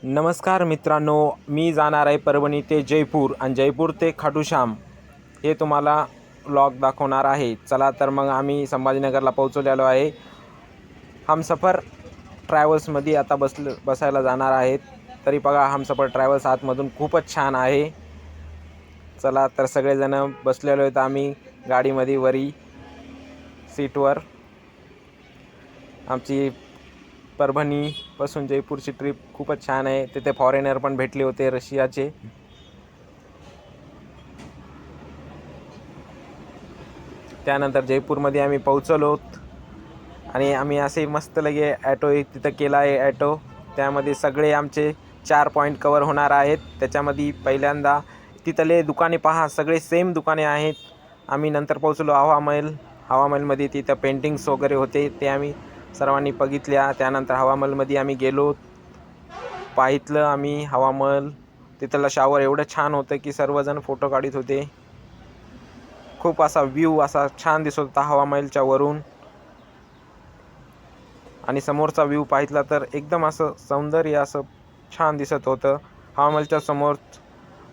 नमस्कार मित्रांनो, मी जाणार आहे परभणी ते जयपूर आणि जयपूर ते खाटू श्याम हे तुम्हाला व्लॉग दाखवणार आहे। चला तर मग आम्ही संभाजीनगरला पोहोचलेलो आहे। हमसफर ट्रॅव्हल्समध्ये आता बसायला जाणार आहेत। तरी बघा हमसफर ट्रॅव्हल्स आतमधून खूपच छान आहे। चला तर सगळेजण बसलेलो आहेत आम्ही गाडीमध्ये वरी सीटवर। आमची परभणीपासून जयपूरची ट्रिप खूपच छान आहे। तिथे फॉरेनर पण भेटले होते रशियाचे। त्यानंतर जयपूरमध्ये आम्ही पोहोचलो आणि आम्ही असे मस्त लगे ॲटो एक तिथं केला आहे ॲटो। त्यामध्ये सगळे आमचे 4 पॉईंट कवर होणार आहेत। त्याच्यामध्ये पहिल्यांदा तिथले दुकाने पहा, सगळे सेम दुकाने आहेत। आम्ही नंतर पोहोचलो हवामहलमध्ये। तिथं पेंटिंग्स वगैरे होते, ते आम्ही सर्वांनी बघितल्या। त्यानंतर हवामहलमध्ये आम्ही गेलो, पाहितलं आम्ही हवामहल। तिथला शॉवर एवढं छान होतं की सर्वजण फोटो काढत होते। खूप असा व्ह्यू असा छान दिसत होता हवामहलच्या वरून। आणि समोरचा व्ह्यू पाहितला तर एकदम असं सौंदर्य असं छान दिसत होतं। हवामहलच्या समोर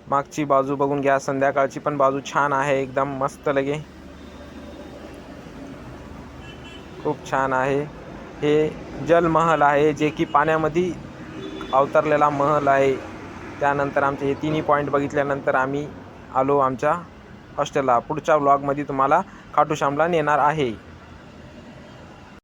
मागची बाजू बघून घ्या, संध्याकाळची पण बाजू छान आहे, एकदम मस्त लगे, खूप छान आहे। हे जलमहल आहे, जे की पाण्यामध्ये अवतरलेला महल आहे। त्यानंतर आमचे हे तिन्ही पॉईंट बघितल्यानंतर आम्ही आलो आमच्या हॉस्टेलला। पुढच्या व्लॉगमध्ये तुम्हाला खाटू श्यामला नेणार आहे।